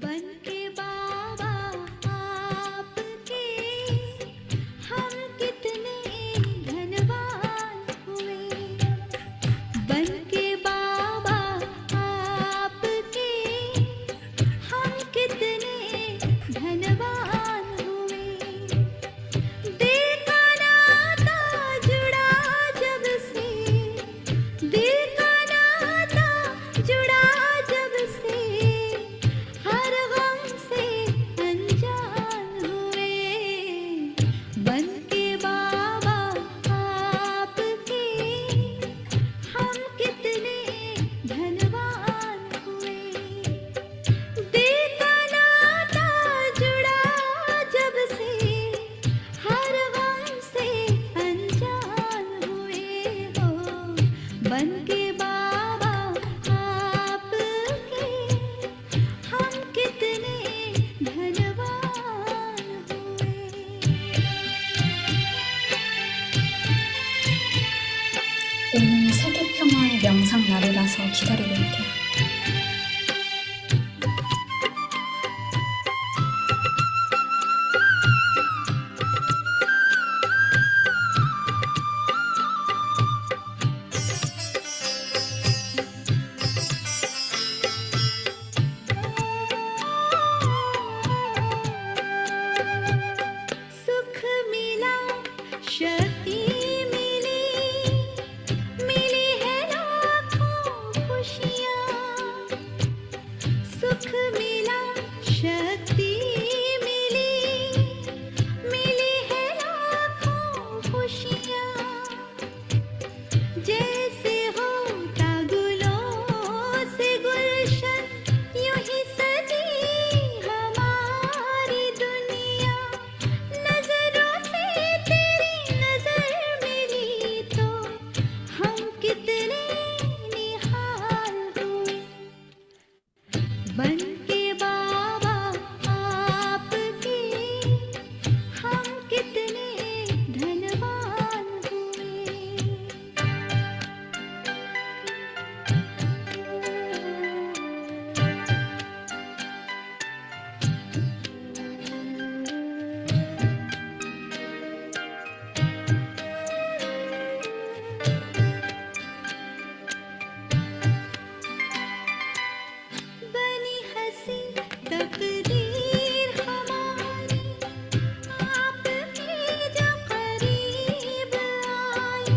बन के बाबा आपके हम कितने धनवान हुए। बन के बाबा आपके हम कितने धनवान हुए। दिल का नाता जुड़ा जब से, दिल का नाता जुड़ा जब से, हर गम से अनजान हुए। बन के बाबा आपके हम कितने धनवान हुए। दिल का नाता जुड़ा जब से, हर गम से अनजान हुए हो। बन के बाबा आपके हम कितने धनवान हुए। 오늘 세계평화의 명상 날이라서 기다리고 있대요. सुख मिला, शक्ति मिली, मिली है लाखों खुशियाँ। सुख मिला, शक्ति मिली, मिली है लाखों खुशियाँ। जैसे होता गुलों से गुलशन, यूं ही सजी हमारी दुनिया। नजरों से तेरी नजर मिली तो हम कितने निहाल हुए। बन के बाबा आपके हम कितने धनवान हुए। बनी हंसी तकदीर हमारी, आपके जो करीब आई।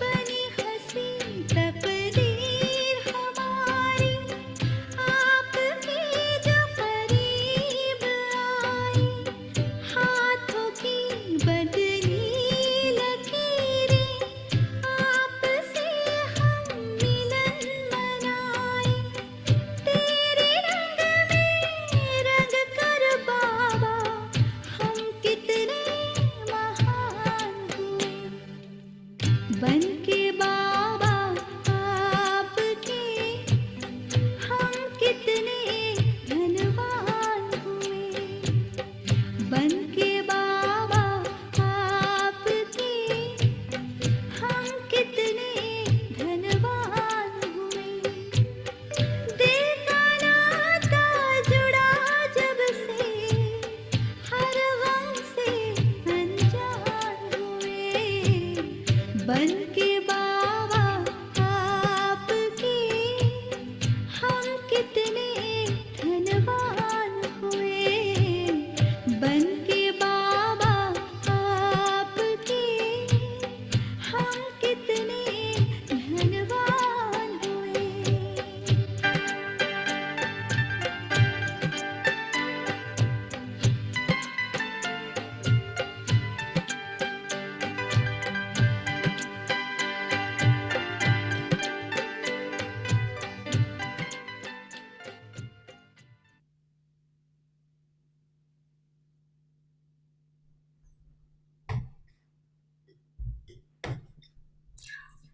बनी हंसी तकदीर हमारी, आपके जो करीब आई। हाथों की बदली लकीरें, आपसे हम मिलन मनाए। तेरे रंग में रंग कर बाबा हम कितने महान हुए। बन के बाबा आपके हम कितने धनवान हुए। बन के बाबा आपके हम कितने धनवान हुए। दिल का नाता जुड़ा जब से, हर गम से अनजान हुए। बन के बाबा आपके हम कितने धनवान हुए। बन के बाबा आपके हम कितने धनवान हुए।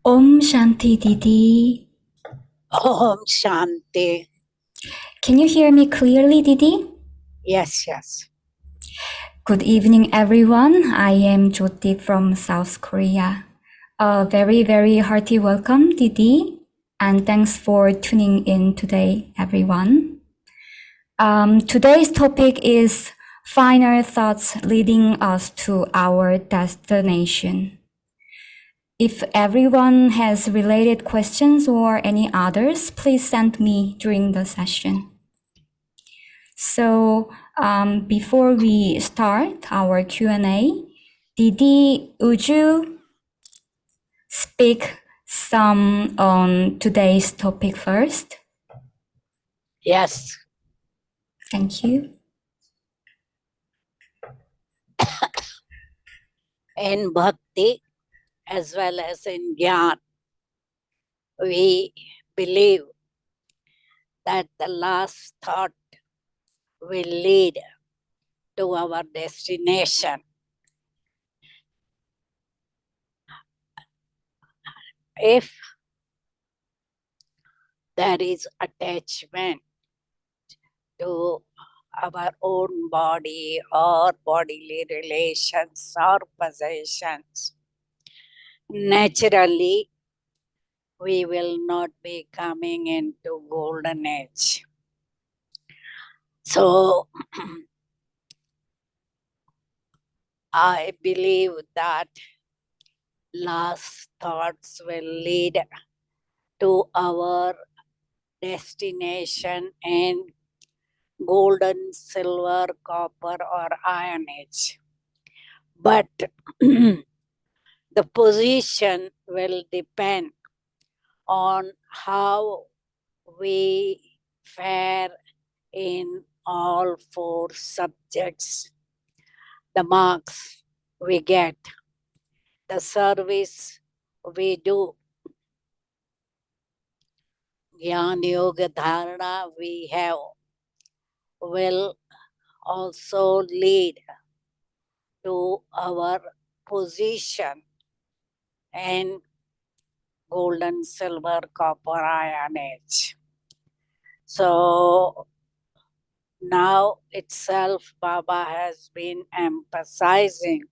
Om Shanti Didi. Om Shanti. Can you hear me clearly, Didi? Yes, yes. Good evening, everyone. I am Jyoti from South Korea. A very, very hearty welcome, Didi, and thanks for tuning in today, everyone. Today's topic is final thoughts leading us to our destination. If everyone has related questions or any others, please send me during the session. So before we start our Q&A, Didi, would you speak some on today's topic first? Yes. Thank you. In bhakti as well as in jnana, we believe that the last thought will lead to our destination. If there is attachment to our own body or bodily relations or possessions, naturally we will not be coming into golden age. So I believe that last thoughts will lead to our destination in golden, silver, copper, or iron age. But the position will depend on how we fare in all four subjects, the marks we get, the service we do, Gyan Yoga Dharana we have, will also lead to our position in golden, silver, copper, iron age. So now itself Baba has been emphasizing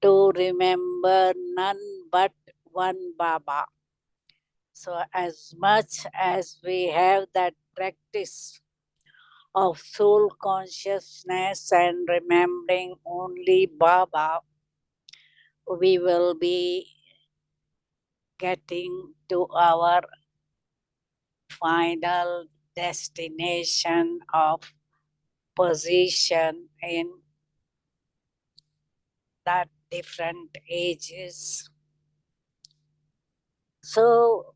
to remember none but one Baba. So as much as we have that practice of soul consciousness and remembering only Baba, we will be getting to our final destination of position in that different ages. So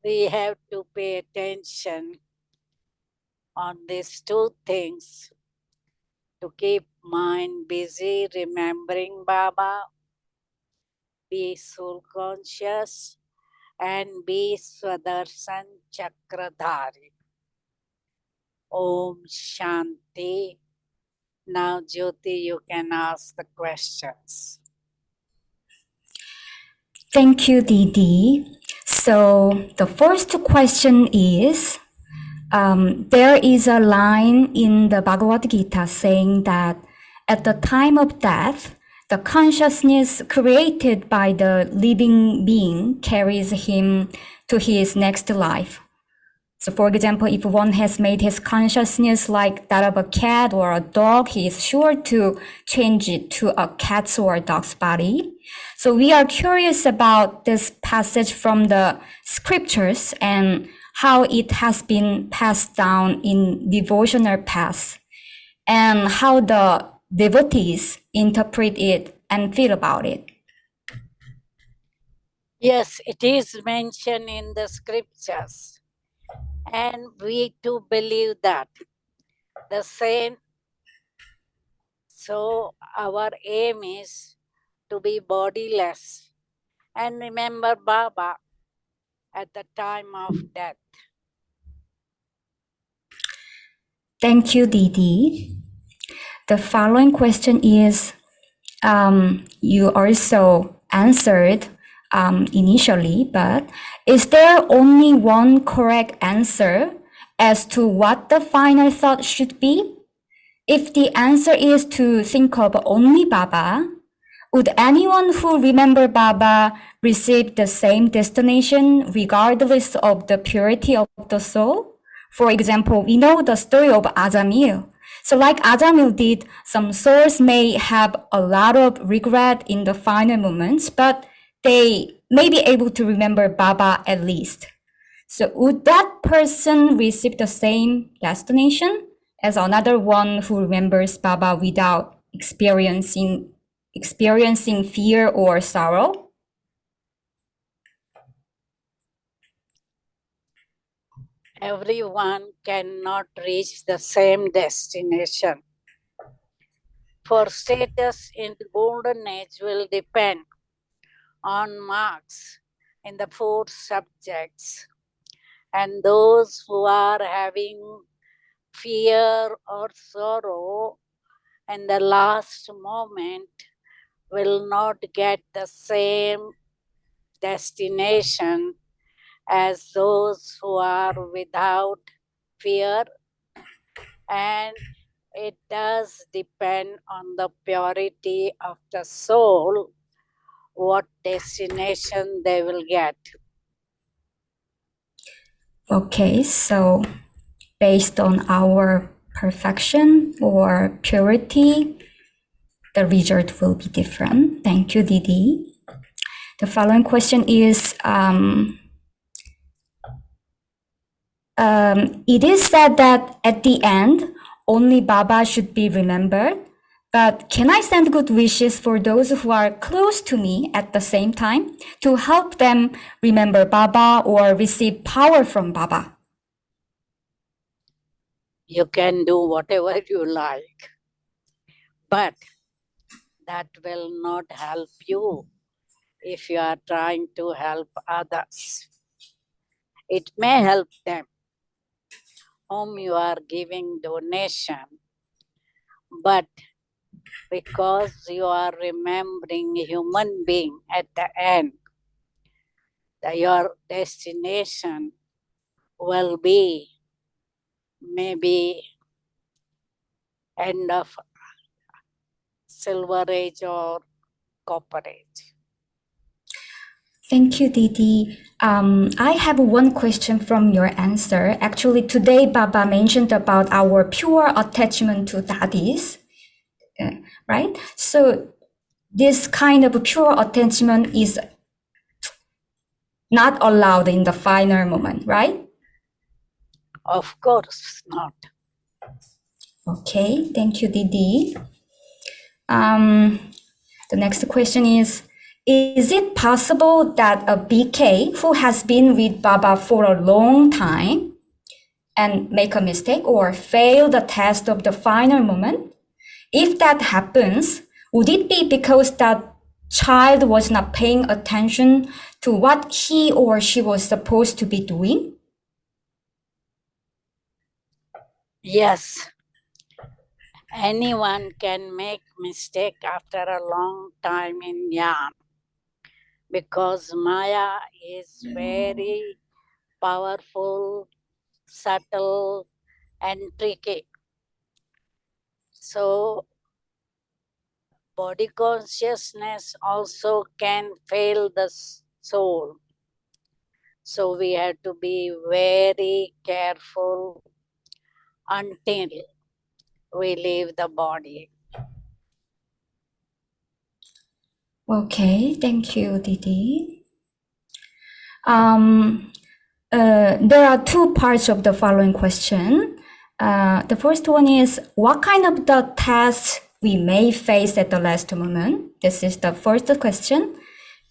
we have to pay attention on these two things to keep mind busy remembering Baba, be soul conscious, and be Swadarsan Chakradhari. Om Shanti. Now, Jyoti, you can ask the questions. Thank you, Didi. So the first question is, there is a line in the Bhagavad Gita saying that at the time of death, the consciousness created by the living being carries him to his next life. So for example, if one has made his consciousness like that of a cat or a dog, he is sure to change it to a cat's or a dog's body. So we are curious about this passage from the scriptures and how it has been passed down in devotional paths and how the devotees interpret it and feel about it. Yes, it is mentioned in the scriptures, and we too believe that the same. So our aim is to be bodiless and remember Baba at the time of death. Thank you, Didi. The following question is, you also answered initially, but is there only one correct answer as to what the final thought should be? If the answer is to think of only Baba, would anyone who remember Baba receive the same destination regardless of the purity of the soul? For example, we know the story of Azamil. So like Azamil did, some souls may have a lot of regret in the final moments, but they may be able to remember Baba at least. So would that person receive the same destination as another one who remembers Baba without experiencing fear or sorrow? Everyone cannot reach the same destination. For status in the golden age will depend on marks in the four subjects, and those who are having fear or sorrow in the last moment will not get the same destination as those who are without fear, and it does depend on the purity of the soul what destination they will get. Okay, so based on our perfection or purity, the result will be different. Thank you, Didi. The following question is, it is said that at the end, only Baba should be remembered. But can I send good wishes for those who are close to me at the same time to help them remember Baba or receive power from Baba? You can do whatever you like, but that will not help you if you are trying to help others. It may help them whom you are giving donation, but because you are remembering human being at the end, your destination will be maybe end of silver age or copper age. Thank you, Didi. I have one question from your answer. Actually, today Baba mentioned about our pure attachment to daddies, right? So this kind of pure attachment is not allowed in the final moment, right? Of course not. Okay, thank you, Didi. The next question is it possible that a BK who has been with Baba for a long time and make a mistake or fail the test of the final moment? If that happens, would it be because that child was not paying attention to what he or she was supposed to be doing? Yes, anyone can make mistake after a long time in Jnana, because Maya is very powerful, subtle, and tricky. So body consciousness also can fail the soul. So we have to be very careful until we leave the body. Okay, thank you, Didi. There are two parts of the following question. The first one is, what kind of the tests we may face at the last moment? This is the first question.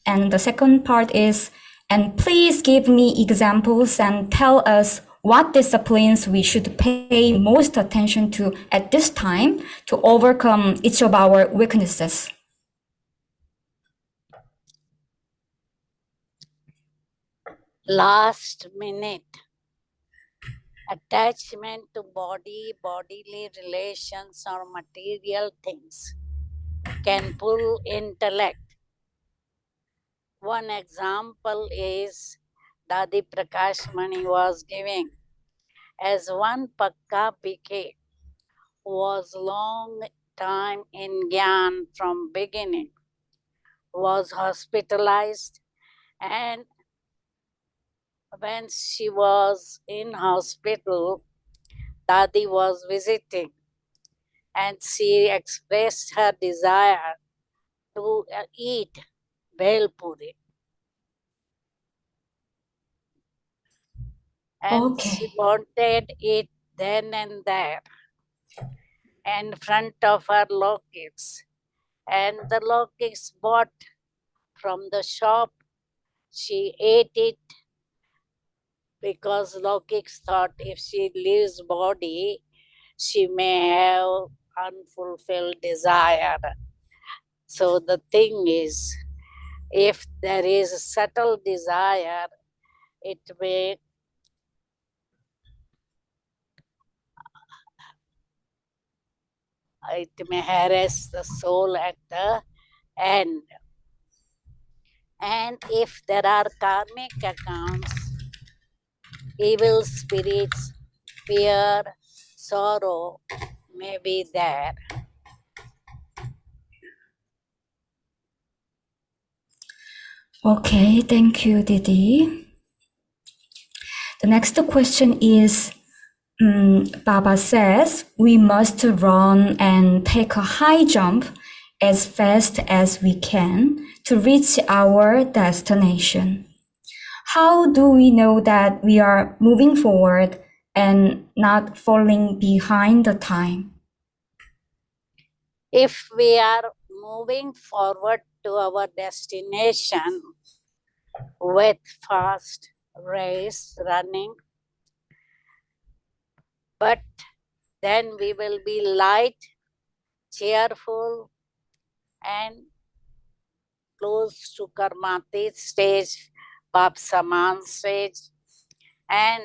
And the second part is, and please give me examples and tell us what disciplines we should pay most attention to at this time to overcome each of our weaknesses. Last minute attachment to body, bodily relations, or material things can pull intellect. One example is Dadi Prakash Mani was giving. As one Pakka PK was long time in Gyan from beginning, was hospitalized, and When she was in hospital, Dadi was visiting, and she expressed her desire to eat bhel puri, and she Okay. wanted it then and there in front of her lockets. And the lockets bought from the shop. She ate it because lockets thought if she leaves body, she may have unfulfilled desire. So the thing is, if there is a subtle desire, it may harass the soul at the end. And if there are karmic accounts, evil spirits, fear, sorrow may be there. Okay, thank you, Didi. The next question is Baba says we must run and take a high jump as fast as we can to reach our destination. How do we know that we are moving forward and not falling behind the time? If we are moving forward to our destination with fast race running, but then we will be light, cheerful, and close to Karmati stage, Bab Saman stage, and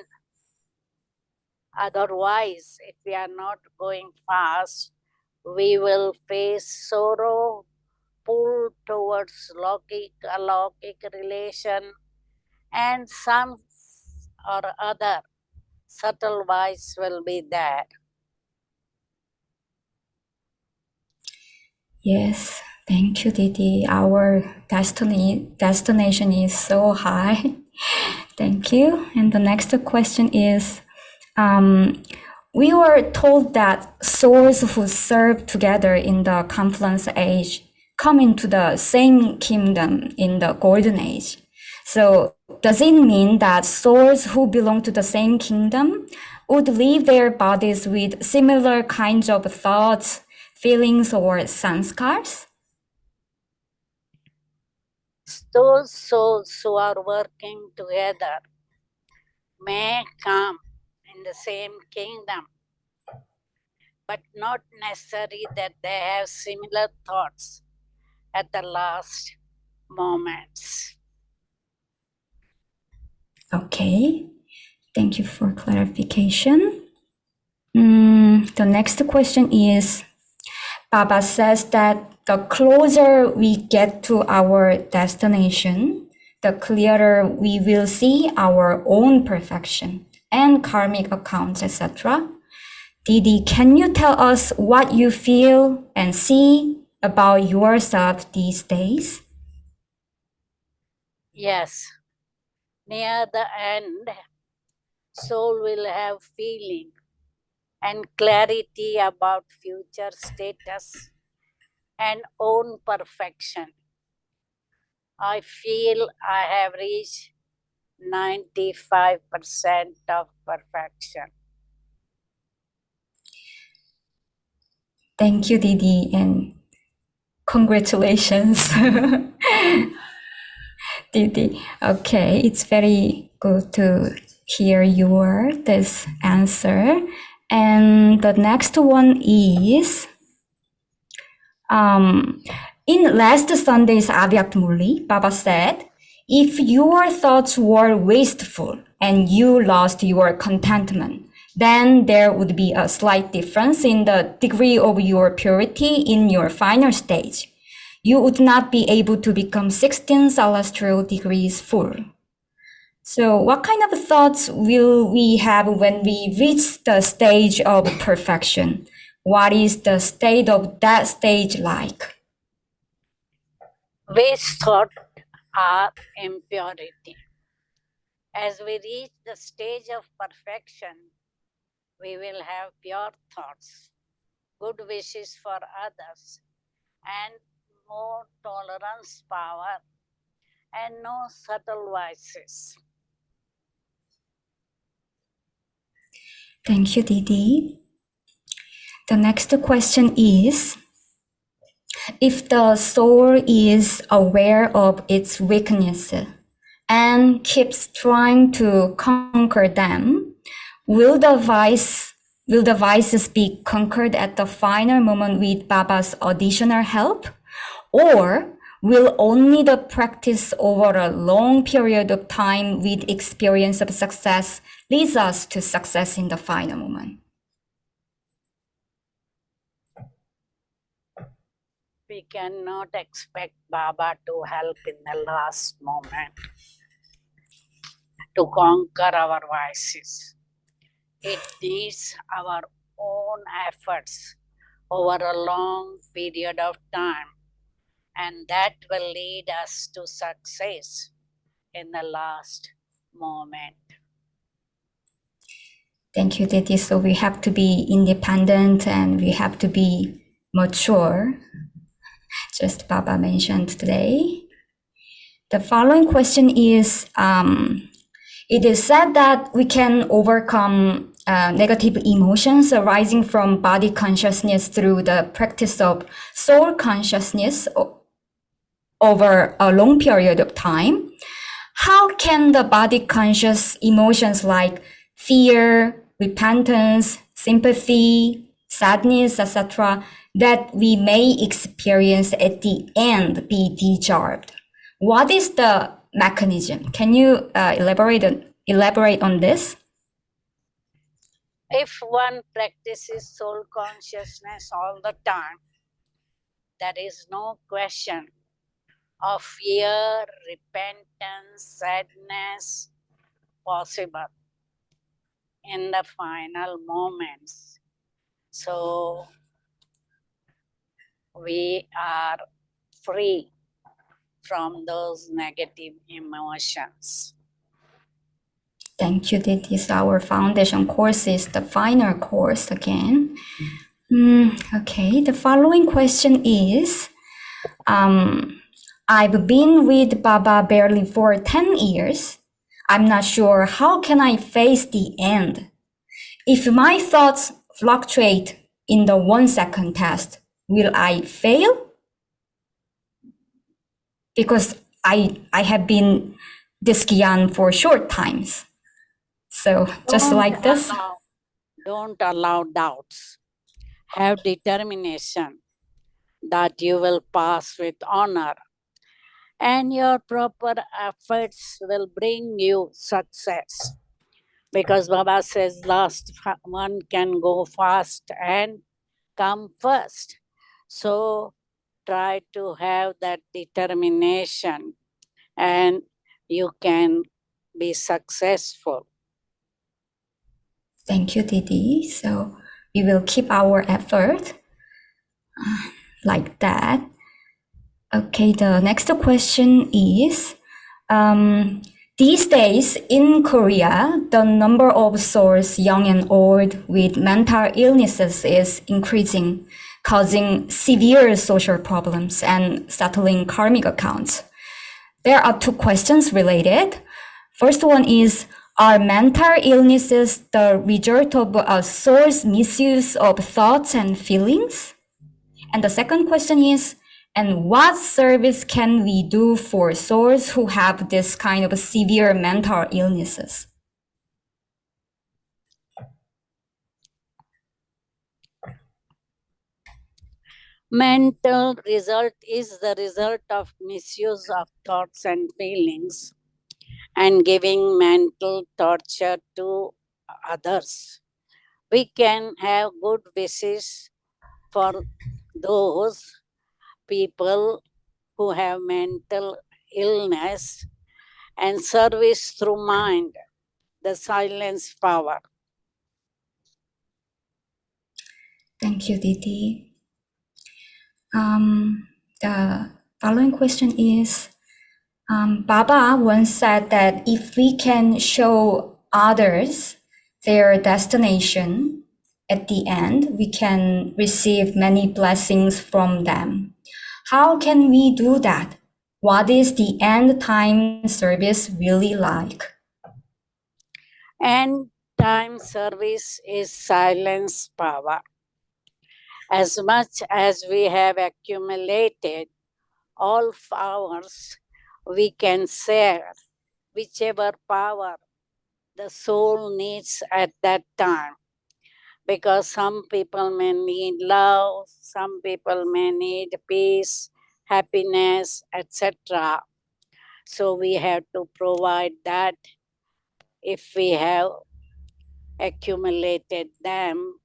otherwise, if we are not going fast, we will face sorrow, pull towards alaukic relation, and some or other subtle vice will be there. Yes, thank you, Didi. Our destination is so high. Thank you. And the next question is, we were told that souls who serve together in the confluence age come into the same kingdom in the golden age. So does it mean that souls who belong to the same kingdom would leave their bodies with similar kinds of thoughts, feelings, or sanskars? Those souls who are working together may come in the same kingdom, but not necessary that they have similar thoughts at the last moments. Okay, thank you for clarification. The next question is, Baba says that the closer we get to our destination, the clearer we will see our own perfection and karmic accounts, etc. Didi, can you tell us what you feel and see about yourself these days? Yes, near the end, soul will have feeling and clarity about future status and own perfection. I feel I have reached 95% of perfection. Thank you, Didi, and congratulations, Didi. Okay, it's very good to hear your this answer. And the next one is in last Sunday's Abhyakt Murli, Baba said, if your thoughts were wasteful and you lost your contentment, then there would be a slight difference in the degree of your purity in your final stage. You would not be able to become 16 celestial degrees full. So, what kind of thoughts will we have when we reach the stage of perfection? What is the state of that stage like? Waste thought are impurity, As we reach the stage of perfection, we will have pure thoughts, good wishes for others, and more tolerance power, and no subtle vices. Thank you, Didi. The next question is, if the soul is aware of its weakness and keeps trying to conquer them, will the vices be conquered at the final moment with Baba's additional help? Or will only the practice over a long period of time with experience of success leads us to success in the final moment? We cannot expect Baba to help in the last moment to conquer our vices. It needs our own efforts over a long period of time, and that will lead us to success in the last moment. Thank you, Didi. So we have to be independent and we have to be mature, just Baba mentioned today. The following question is, it is said that we can overcome negative emotions arising from body consciousness through the practice of soul consciousness over a long period of time. How can the body conscious emotions like fear, repentance, sympathy, sadness, etc., that we may experience at the end be dissolved? What is the mechanism? Can you elaborate on this? If one practices soul consciousness all the time, there is no question of fear, repentance, sadness possible in the final moments. So we are free from those negative emotions. Thank you. This is our foundation course, is the final course again. Okay, the following question is, I've been with Baba barely for 10 years. I'm not sure how can I face the end. If my thoughts fluctuate in the 1 second test, will I fail? Because I have been this Gyan for short times. So just like this. Don't allow doubts. Have determination that you will pass with honor, and your proper efforts will bring you success. Because Baba says last one can go fast and come first. So try to have that determination and you can be successful. Thank you, Didi. So we will keep our effort like that. Okay, the next question is, these days in Korea, the number of souls, young and old, with mental illnesses is increasing, causing severe social problems and settling karmic accounts. There are two questions related. First one is, are mental illnesses the result of a soul's misuse of thoughts and feelings? And the second question is, and what service can we do for souls who have this kind of severe mental illnesses? Mental result is the result of misuse of thoughts and feelings and giving mental torture to others. We can have good wishes for those people who have mental illness and service through mind, the silence power. Thank you, Didi. The following question is, Baba once said that if we can show others their destination at the end, we can receive many blessings from them. How can we do that? What is the end time service really like? And time service is silence power. As much as we have accumulated all powers, we can share whichever power the soul needs at that time. Because some people may need love, some people may need peace, happiness, etc. So we have to provide that. If we have accumulated them,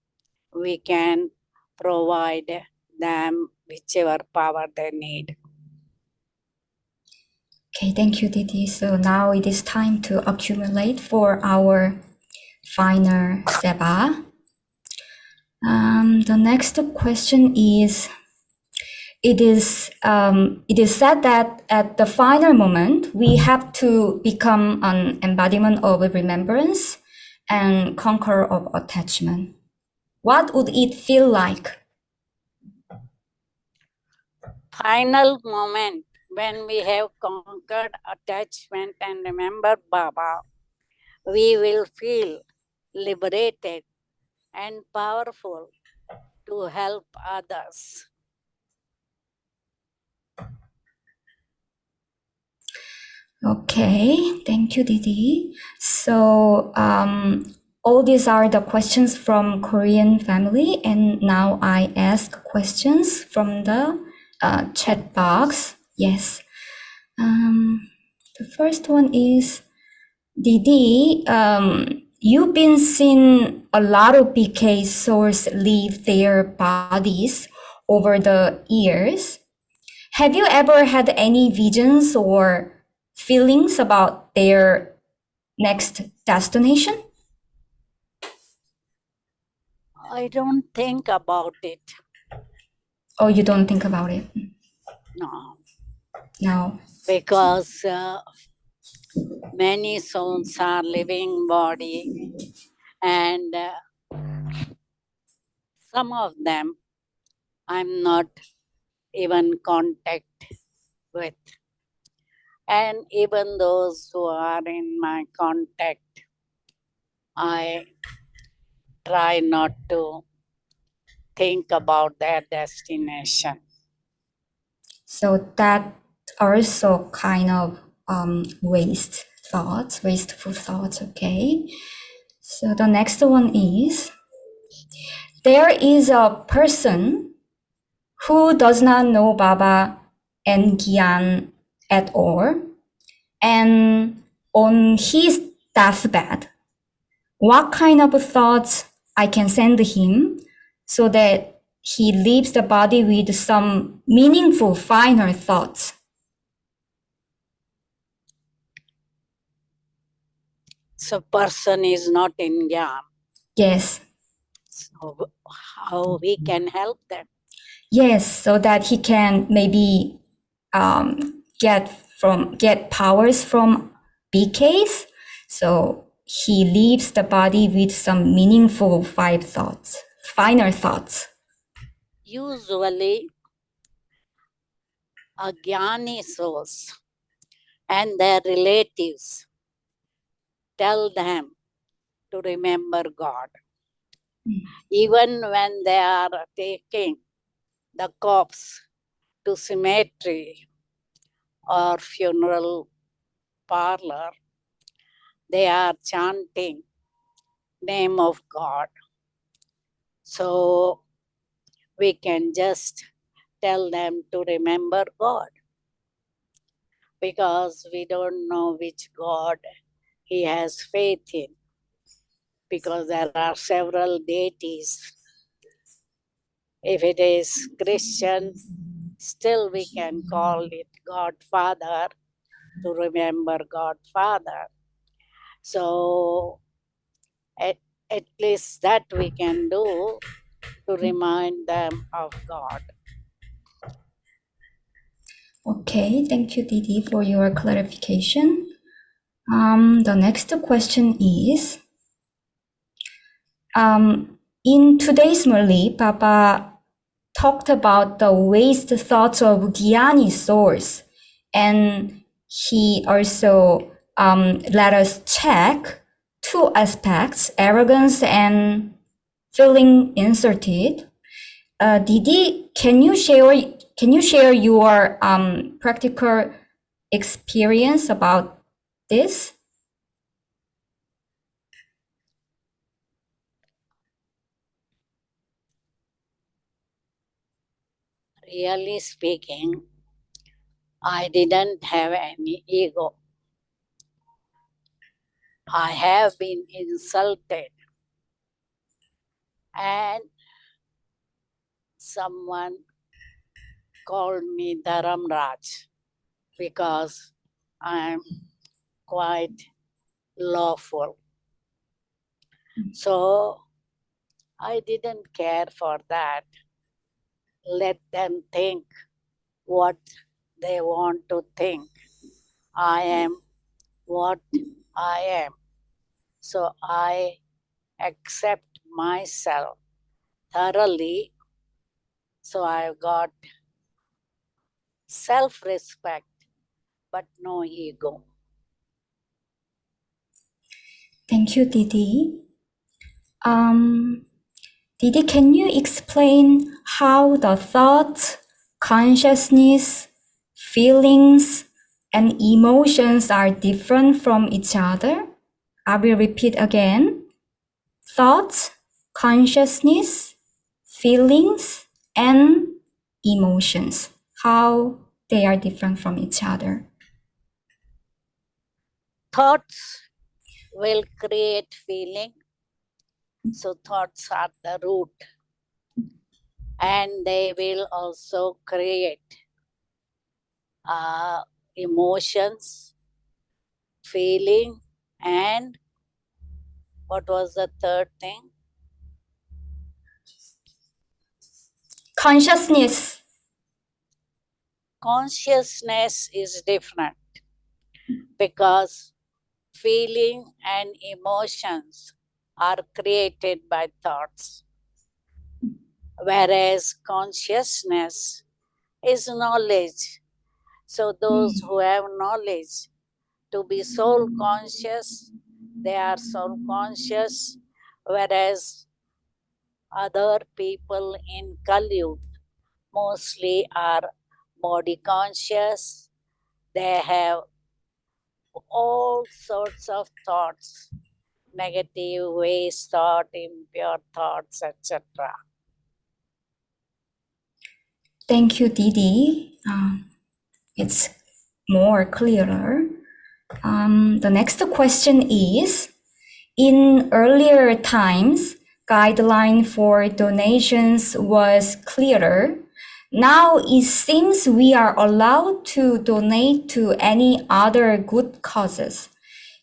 we can provide them whichever power they need. Okay, thank you, Didi. So now it is time to accumulate for our final Seba. The next question is it is said that at the final moment we have to become an embodiment of remembrance and conqueror of attachment. What would it feel like? Final moment when we have conquered attachment and remember Baba, we will feel liberated and powerful to help others. Okay, thank you, Didi. So all these are the questions from Korean family, and now I ask questions from the chat box. Yes. The first one is Didi. You've been seeing a lot of PK souls leave their bodies over the years. Have you ever had any visions or feelings about their next destination? I don't think about it. Oh, you don't think about it? No, No. because many souls are living body, and some of them I'm not even contact with, and even those who are in my contact, I try not to think about their destination. So that also kind of wasteful thoughts, okay? So the next one is there is a person who does not know Baba and Gyan at all, and on his deathbed, what kind of thoughts I can send him so that he leaves the body with some meaningful, finer thoughts. So person is not in Gyan. Yes, So how we can help them? yes, so that he can maybe get powers from BKs. So he leaves the body with some meaningful finer thoughts. Usually, a Gyani souls and their relatives tell them to remember God. Even when they are taking the corpse to cemetery or funeral parlor, they are chanting name of God. So we can just tell them to remember God, because we don't know which God he has faith in, because there are several deities. If it is Christian, still we can call it God Father, to remember God Father. So at least that we can do to remind them of God. Okay, thank you, Didi, for your clarification. The next question is, in today's Murli, Papa talked about the waste thoughts of Gyani source, and he also let us check two aspects: arrogance and feeling inserted. Didi, can you share your practical experience about this? Really speaking, I didn't have any ego. I have been insulted, and someone called me Dharamraj because I'm quite lawful. So I didn't care for that. Let them think what they want to think. I am what I am. So I accept myself thoroughly. So I've got self-respect, but no ego. Thank you, Didi. Didi, can you explain how the thoughts, consciousness, feelings, and emotions are different from each other? I will repeat again. Thoughts, consciousness, feelings, and emotions. How they are different from each other. Thoughts will create feeling. So thoughts are the root. And they will also create emotions, feeling, and what was the third thing? Consciousness. Consciousness is different because feeling and emotions are created by thoughts, whereas consciousness is knowledge. So those who have knowledge, to be soul conscious, they are soul conscious, whereas other people in Kali mostly are body conscious. They have all sorts of thoughts, negative, waste thought, impure thoughts, etc. Thank you, Didi. It's more clearer. The next question is, in earlier times, guideline for donations was clearer. Now it seems we are allowed to donate to any other good causes.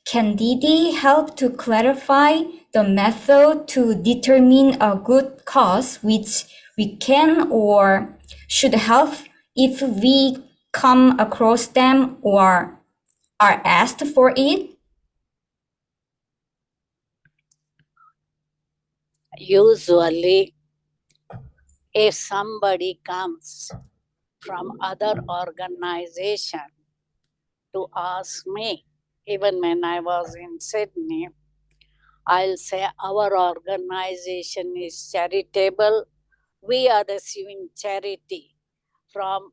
Can Didi help to clarify the method to determine a good cause which we can or should help if we come across them or are asked for it? Usually, if somebody comes from other organization to ask me, even when I was in Sydney, I'll say our organization is charitable. We are receiving charity from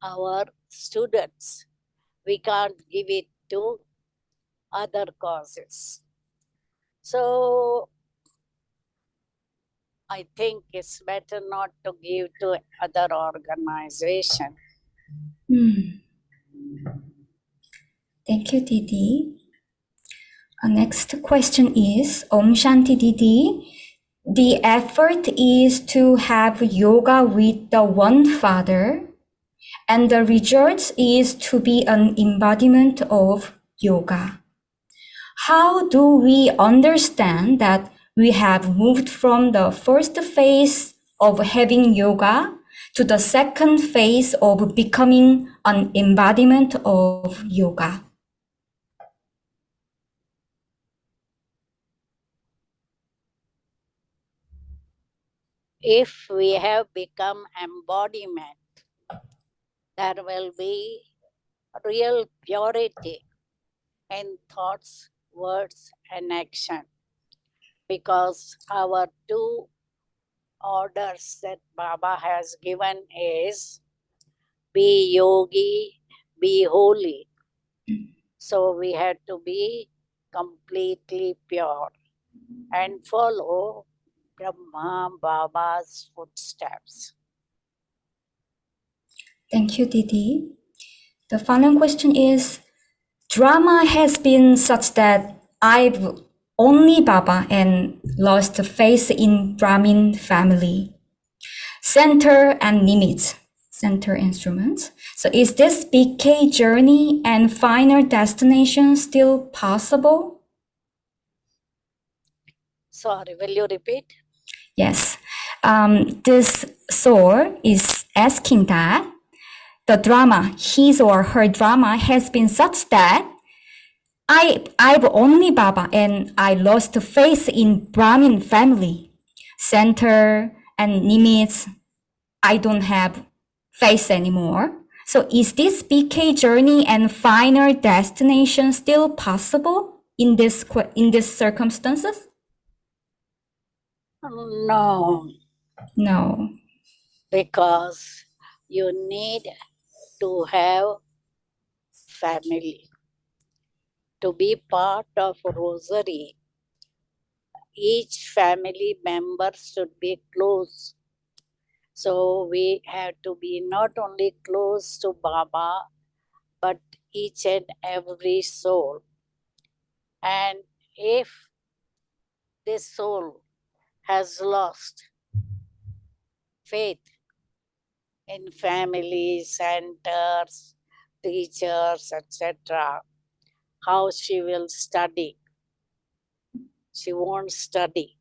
our students. We can't give it to other causes. So I think it's better not to give to other organization. Thank you, Didi. Next question is, Om Shanti Didi. The effort is to have yoga with the One Father, and the result is to be an embodiment of yoga. How do we understand that we have moved from the first phase of having yoga to the second phase of becoming an embodiment of yoga? If we have become embodiment, there will be real purity in thoughts, words, and action, because our two orders that Baba has given is be yogi, be holy. So we had to be completely pure and follow Brahma Baba's footsteps. Thank you, Didi. The following question is, drama has been such that I've only Baba and lost faith in Brahmin family. Center and limits, center instruments. So is this BK journey and final destination still possible? Sorry, will you repeat? Yes. This soul is asking that the drama, his or her drama, has been such that I've only Baba and I lost faith in Brahmin family. Center and limits, I don't have faith anymore. So is this BK journey and final destination still possible in this circumstances? No, No. because you need to have family. To be part of Rosary, each family member should be close. So we have to be not only close to Baba, but each and every soul. And if this soul has lost faith in families, centers, teachers, etc., how she will study? She won't study.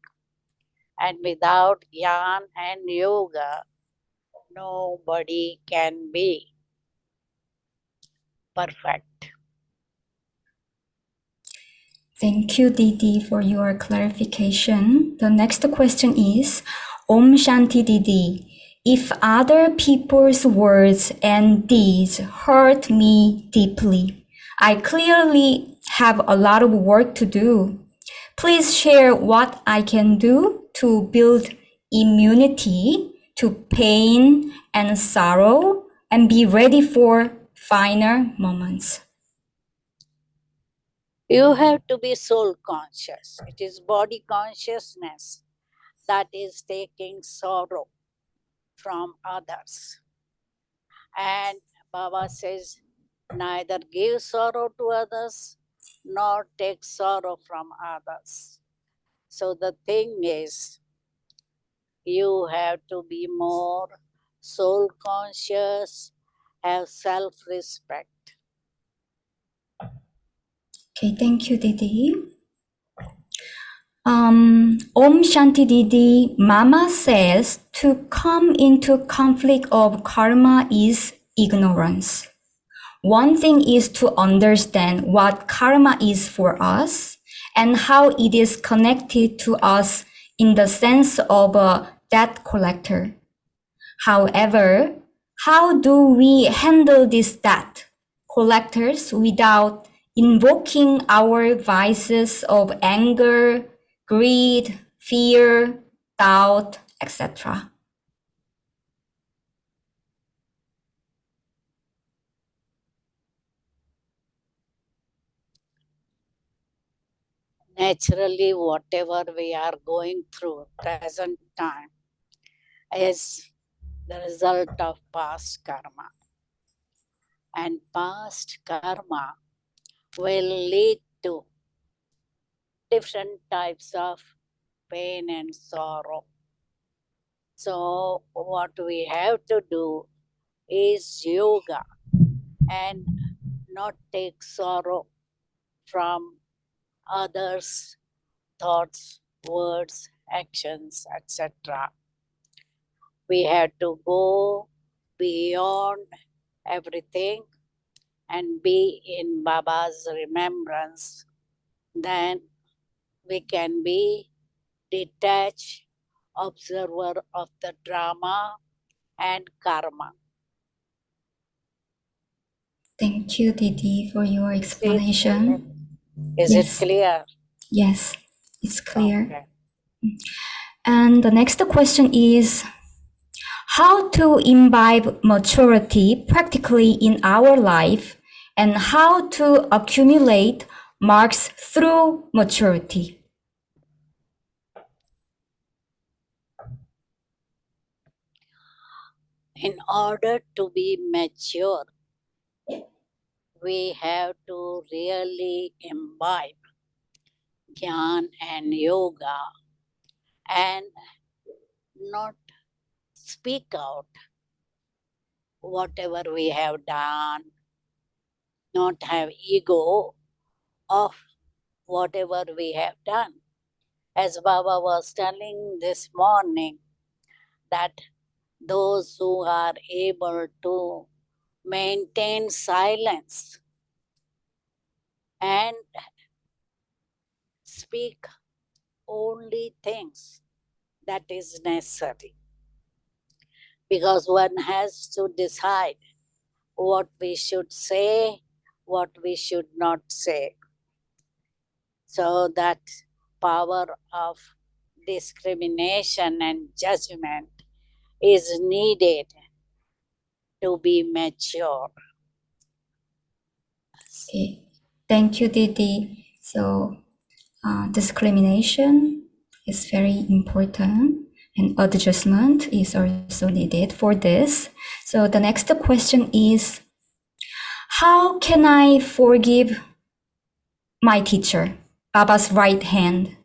And without Gyan and Yoga, nobody can be perfect. Thank you, Didi, for your clarification. The next question is, Om Shanti Didi. If other people's words and deeds hurt me deeply, I clearly have a lot of work to do. Please share what I can do to build immunity to pain and sorrow and be ready for finer moments. You have to be soul conscious. It is body consciousness that is taking sorrow from others. And Baba says, neither give sorrow to others nor take sorrow from others. So the thing is, you have to be more soul conscious, have self respect. Okay, thank you, Didi. Om Shanti Didi, Mama says to come into conflict of karma is ignorance. One thing is to understand what karma is for us and how it is connected to us in the sense of a debt collector. However, how do we handle this debt collectors without invoking our vices of anger, greed, fear, doubt, etc.? Naturally, whatever we are going through present time is the result of past karma. And past karma will lead to different types of pain and sorrow. So what we have to do is yoga and not take sorrow from others' thoughts, words, actions, etc. We have to go beyond everything and be in Baba's remembrance. Then we can be detached observer of the drama and karma. Thank you, Didi, for your explanation. Is it Yes, clear? yes, it's clear. Okay. And the next question is how to imbibe maturity practically in our life and how to accumulate marks through maturity. In order to be mature, we have to really imbibe Gyan and yoga and not speak out whatever we have done, not have ego of whatever we have done. As Baba was telling this morning, that those who are able to maintain silence and speak only things that is necessary, because one has to decide what we should say, what we should not say. So that power of discrimination and judgment is needed to be mature. Okay. Thank you, Didi. So, discrimination is very important and adjustment is also needed for this. So, the next question is how can I forgive my teacher, Baba's right hand,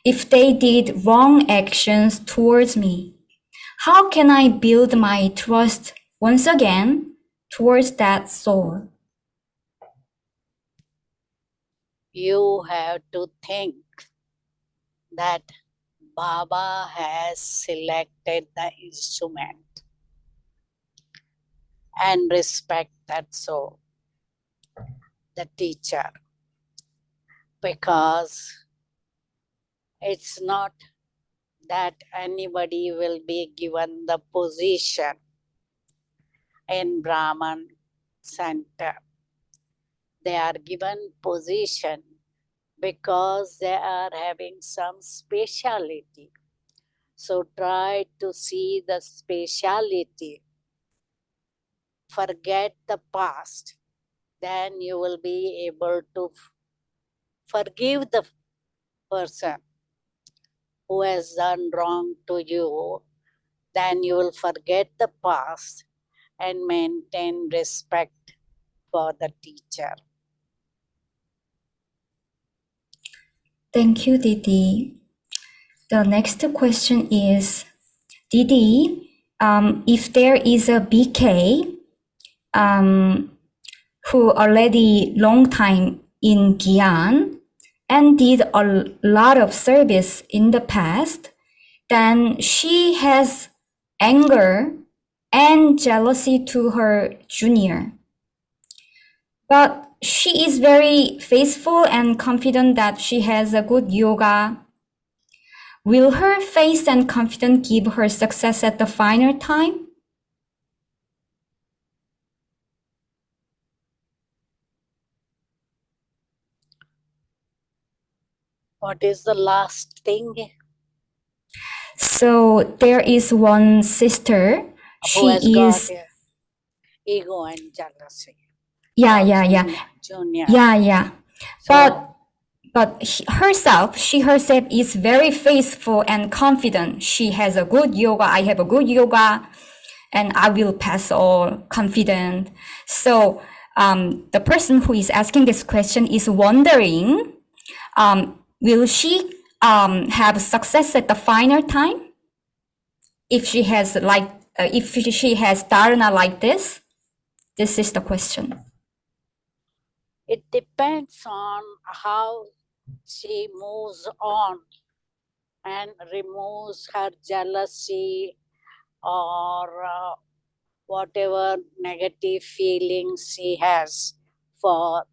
if they did wrong actions towards me? How can I build my trust once again towards that soul? You have to think that Baba has selected the instrument and respect that soul, the teacher, because it's not that anybody will be given the position in Brahman center. They are given position because they are having some speciality. So try to see the speciality. Forget the past. Then you will be able to forgive the person who has done wrong to you. Then you will forget the past and maintain respect for the teacher. Thank you, Didi. The next question is, Didi, if there is a BK who already long time in Gyan and did a lot of service in the past, then she has anger and jealousy to her junior. But she is very faithful and confident that she has a good yoga. Will her faith and confidence give her success at the final time? What is the last thing? So there is one sister. Who has She got is, ego and jealousy yeah, for yeah, yeah, junior. yeah, yeah. So But she herself is very faithful and confident. She has a good yoga. I have a good yoga, and I will pass all confident. So the person who is asking this question is wondering, will she have success at the final time if she has if she has dharana like this? This is the question. it depends on how she moves on and removes her jealousy or whatever negative feelings he has for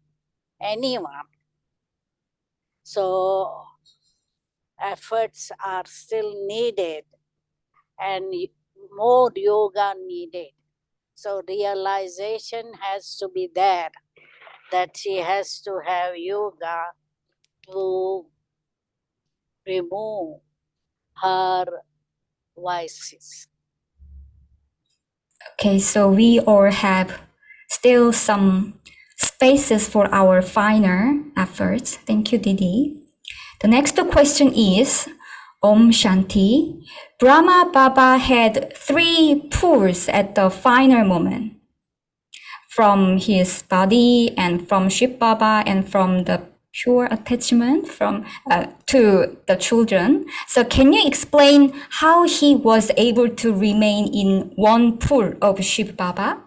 anyone. So efforts are still needed and more yoga needed. So realization has to be there that she has to have yoga to remove her vices. Okay, so we all have still some spaces for our finer efforts. Thank you, Didi. The next question is Om Shanti. Brahma Baba had three pools at the final moment from his body and from Shiv Baba and from the pure attachment from to the children. So can you explain how he was able to remain in one pool of Shiv Baba?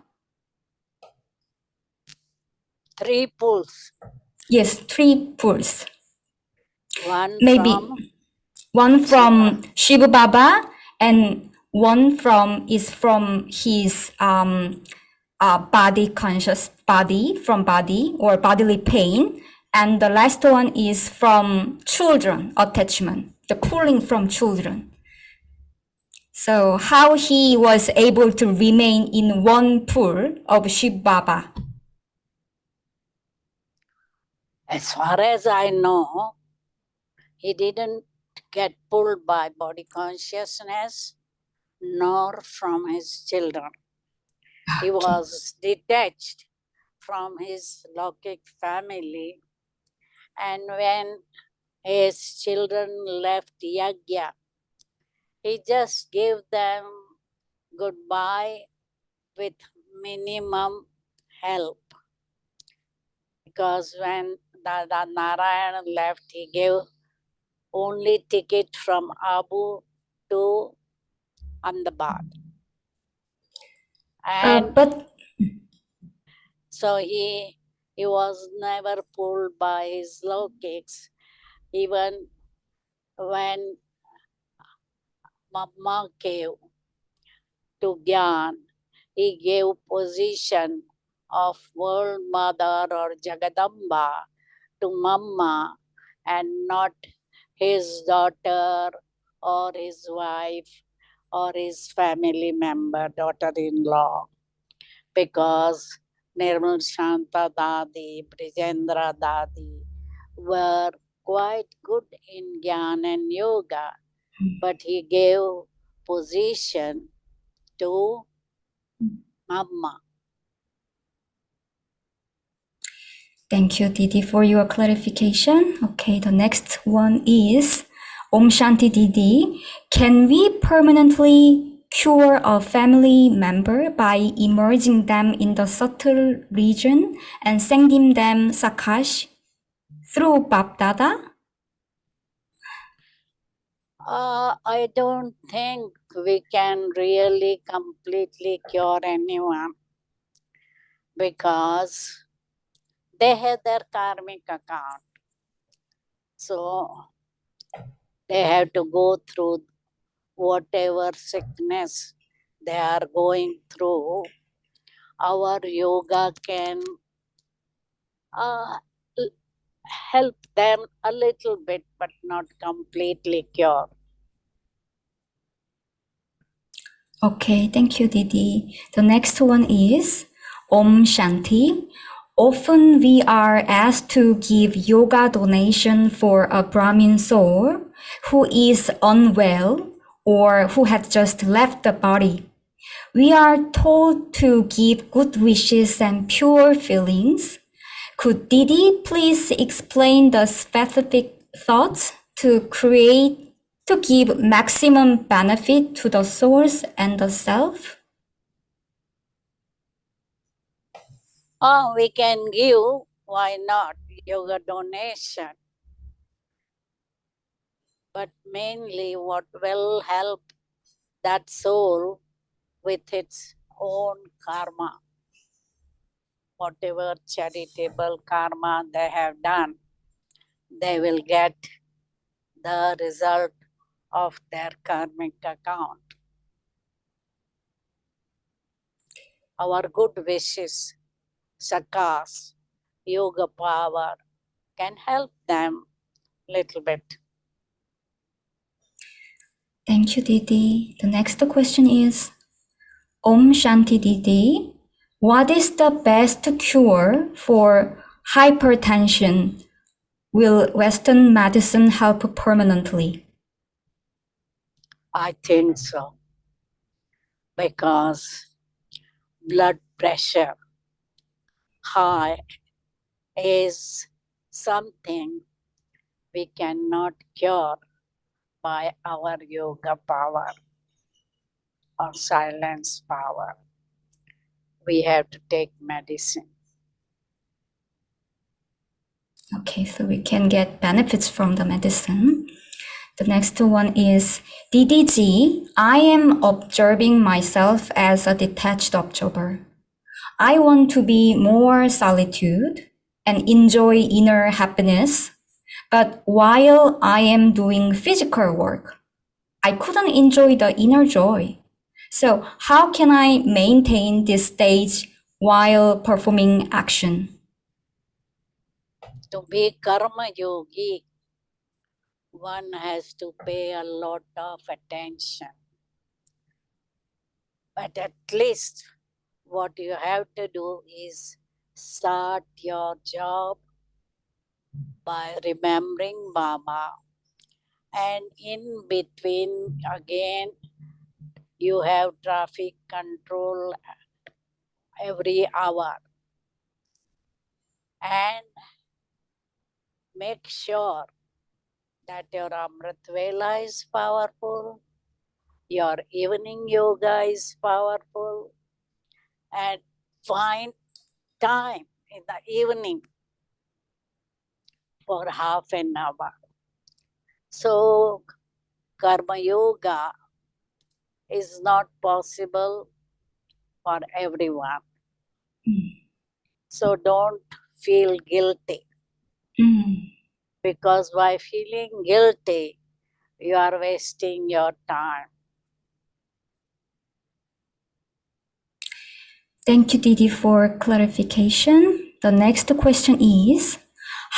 Three pools, Yes, three pools. one Maybe from one Shiva, from Shiva Baba and one from is from his body conscious body from body or bodily pain, and the last one is from children attachment, the pulling from children. So how he was able to remain in one pool of Shiv Baba? as far as I know, he didn't get pulled by body consciousness nor from his children. He Okay. was detached from his Lokic family, and when his children left Yagya, he just gave them goodbye with minimum help. Because when Dada Narayan left, he gave only ticket from Abu to Ahmedabad. And But so he was never pulled by his low kicks, even when Mama gave to Gyan, he gave position of World Mother or Jagadamba to Mama and not his daughter or his wife or his family member, daughter-in-law, because Nirmal Shanta Dadi, Brijendra Dadi were quite good in Gyan and Yoga, but he gave position to Mama. thank you, Didi, for your clarification. Okay, the next one is Om Shanti Didi. Can we permanently cure a family member by immersing them in the subtle region and sending them Sakash through Bap Dada? I don't think we can really completely cure anyone because they have their karmic account. So they have to go through whatever sickness they are going through. Our yoga can uh, help them a little bit, but not completely cure. Okay, thank you, Didi. The next one is Om Shanti. Often we are asked to give yoga donation for a Brahmin soul who is unwell or who had just left the body. We are told to give good wishes and pure feelings. Could Didi please explain the specific thoughts to give maximum benefit to the souls and the self? Oh, we can give, why not, yoga donation. But mainly what will help that soul with its own karma, whatever charitable karma they have done, they will get the result of their karmic account. our good wishes, sakas, yoga power can help them little bit. Thank you, Didi. The next question is Om Shanti Didi. What is the best cure for hypertension? Will Western medicine help permanently? I think so, because blood pressure high is something we cannot cure by our yoga power or silence power. We have to take medicine. Okay, so we can get benefits from the medicine. The next one is DDG. I am observing myself as a detached observer. I want to be more solitude and enjoy inner happiness. But while I am doing physical work, I couldn't enjoy the inner joy. So how can I maintain this stage while performing action? To be karma yogi, one has to pay a lot of attention. But at least what you have to do is start your job by remembering Baba, and in between again you have traffic control every hour, and make sure that your Amrit Vela is powerful, your evening yoga is powerful, and find time in the evening for half an hour. So karma yoga is not possible for everyone. So don't feel guilty, because by feeling guilty, you are wasting your time. Thank you, Didi, for clarification. The next question is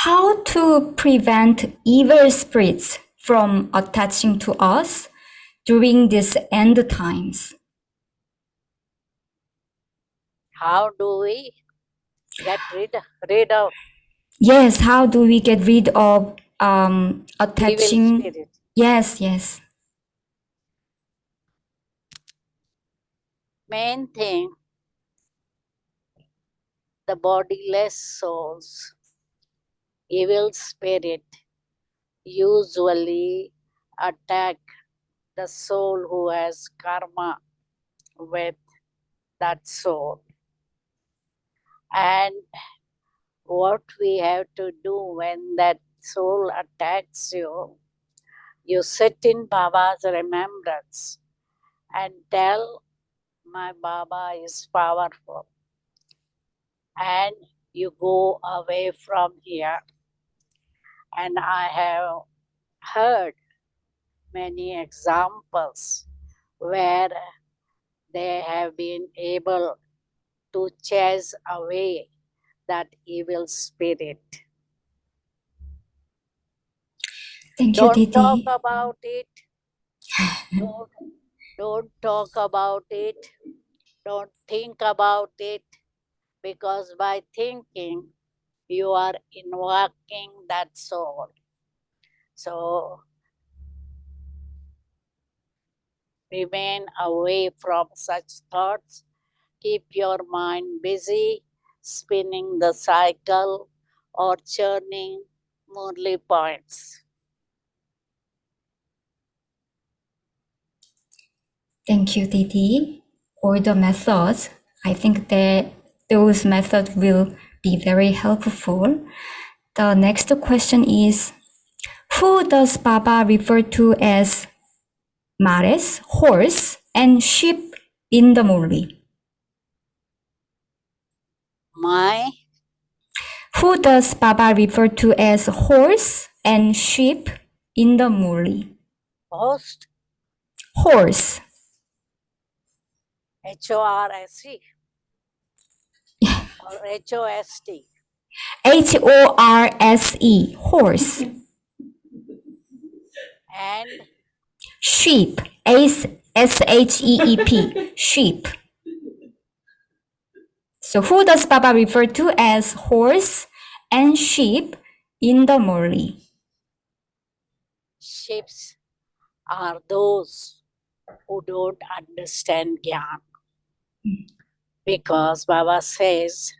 how to prevent evil spirits from attaching to us during these end times? How do we get rid of Yes, how do we get rid of evil attaching? spirit? Yes. Main thing, the bodiless souls, evil spirit usually attack the soul who has karma with that soul. And what we have to do when that soul attacks you, you sit in Baba's remembrance and tell, my Baba is powerful. And you go away from here. And I have heard many examples where they have been able to chase away that evil spirit. Thank you, Don't talk Didi. about it. Don't talk about it. Don't think about it, because by thinking, you are invoking that soul. So remain away from such thoughts. Keep your mind busy, spinning the cycle or churning Murli points. Thank you, Didi, for the methods. I think that those methods will be very helpful. The next question is, who does Baba refer to as Mares, horse, and sheep in the Murli? My Who does Baba refer to as horse and sheep in the Murli? host, Horse. HORSE, or H-O-S-T? Horse. Horse. And Sheep. Sheep. Sheep. So who does Baba refer to as horse and sheep in the Murli? ships are those who don't understand Gyan. Because Baba says,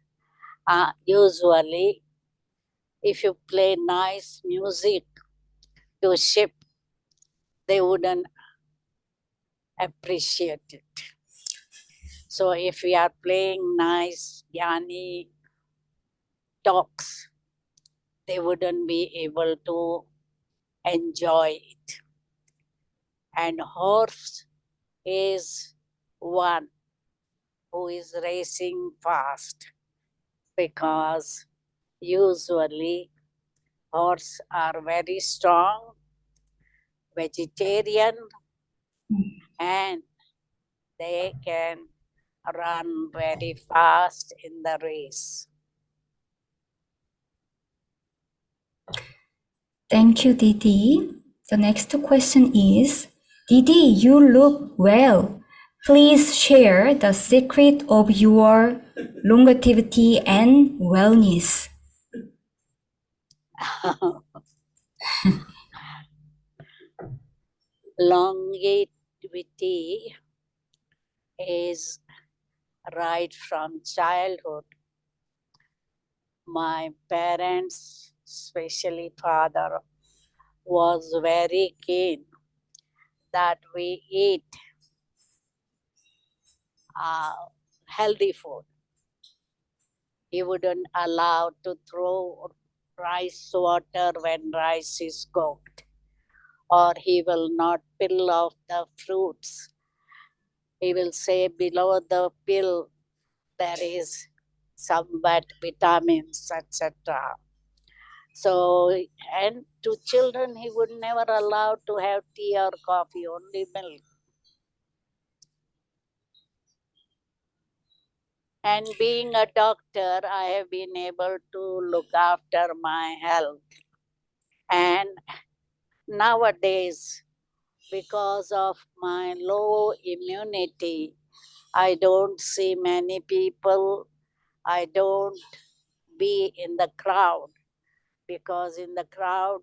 usually if you play nice music to ship, they wouldn't appreciate it. So if we are playing nice Gyani talks, they wouldn't be able to enjoy it. And horse is one who is racing fast because usually horse are very strong, vegetarian, and they can run very fast in the race. Thank you, Didi. The next question is, Didi, you look well. Please share the secret of your longevity and wellness. Longevity is right from childhood. My parents, especially father, was very keen that we eat healthy food. He wouldn't allow to throw rice water when rice is cooked, or he will not peel off the fruits. He will say below the peel there is some bad vitamins, etc. So, and to children, he would never allow to have tea or coffee, only milk. And being a doctor, I have been able to look after my health. And nowadays, because of my low immunity, I don't see many people. I don't be in the crowd because in the crowd,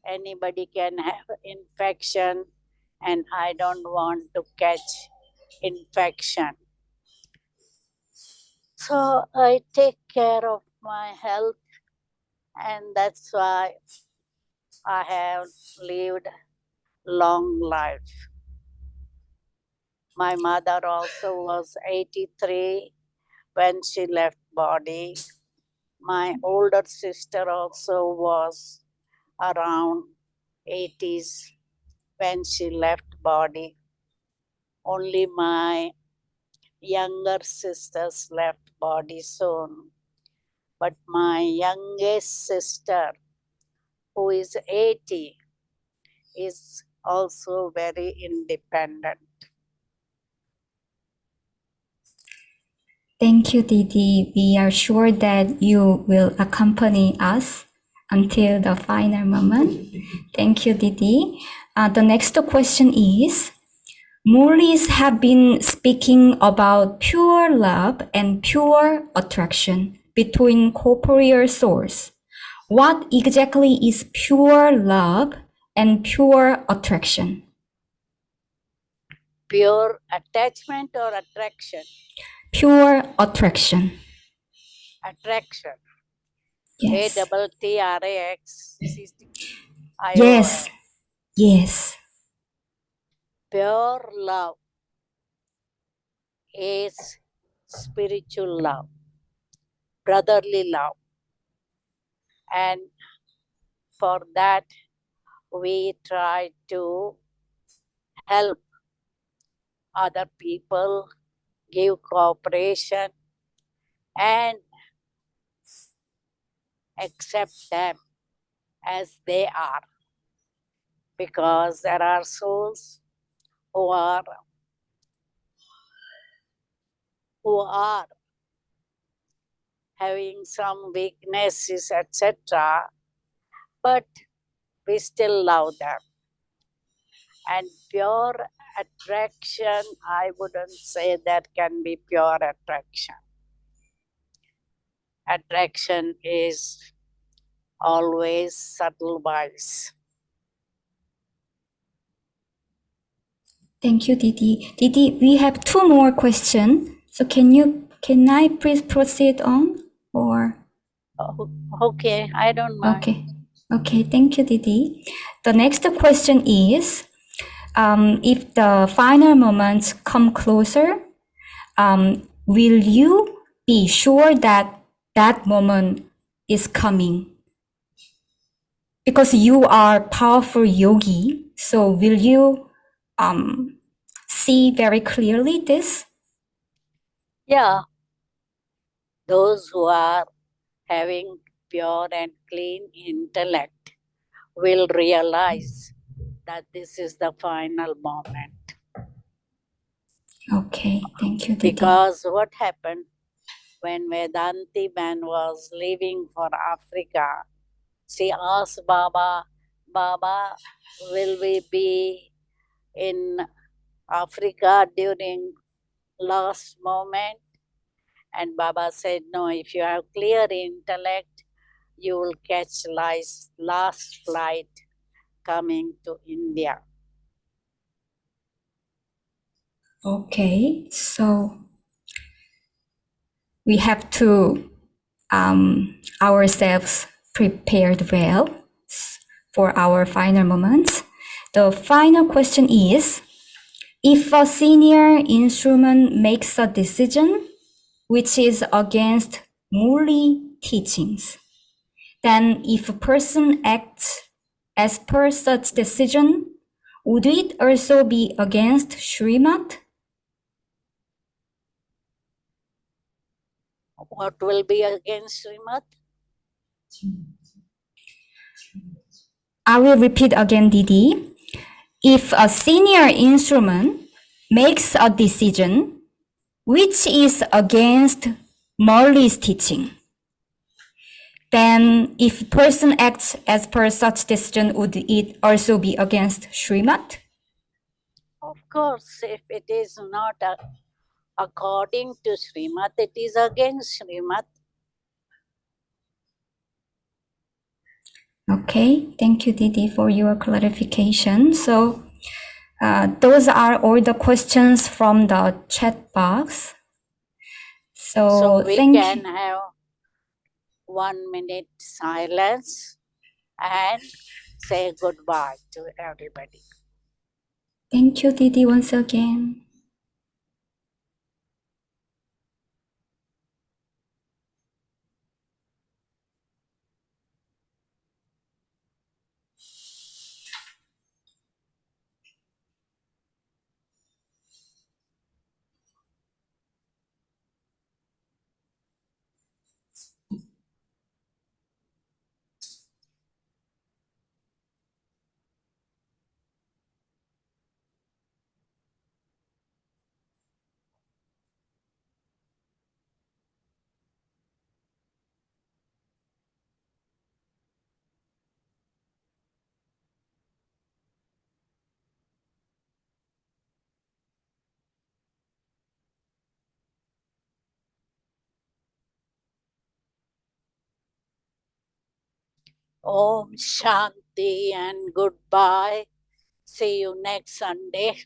anybody can have infection and I don't want to catch infection. So I take care of my health, and that's why I have lived long life. My mother also was 83 when she left body. My older sister also was around 80s when she left body. Only my younger sisters left body soon. But my youngest sister, who is 80, is also very independent. Thank you, Didi. We are sure that you will accompany us until the final moment. Thank you, Didi. The next question is, Murlis have been speaking about pure love and pure attraction between corporeal souls. What exactly is pure love and pure attraction? Pure attachment or attraction? Pure attraction. Attraction. Yes. ATTRAXION. Yes. Yes. Pure love is spiritual love, brotherly love. And for that, we try to help other people, give cooperation, and accept them as they are. Because there are souls who are having some weaknesses, etc. But we still love them. And pure attraction, I wouldn't say that can be pure attraction. Attraction is always subtle wise. Thank you, Didi. Didi, we have two more questions. So can I please proceed on or? Oh, okay, I don't mind. Okay. Okay, thank you, Didi. The next question is, if the final moments come closer, will you be sure that that moment is coming? Because you are powerful yogi, so will you see very clearly this? Yeah, those who are having pure and clean intellect will realize that this is the final moment. Okay, thank you, Didi. Because what happened when Vedanti man was leaving for Africa, she asked Baba, Baba, will we be in Africa during last moment? And Baba said, no, if you have clear intellect, you will catch last flight coming to India. Okay, so we have to ourselves prepared well for our final moments. The final question is, if a senior instrument makes a decision which is against Murli teachings, then if a person acts as per such decision, would it also be against Srimad? What will be against Srimad? I will repeat again, Didi. If a senior instrument makes a decision which is against Morley's teaching, then if person acts as per such decision, would it also be against Srimad? Of course, if it is not according to Srimad, it is against Srimad. Okay, thank you, Didi, for your clarification. So those are all the questions from the chat box. So So we thank can you. have 1 minute silence and say goodbye to everybody. Thank you, Didi, once again. Om Shanti and goodbye. See you next Sunday.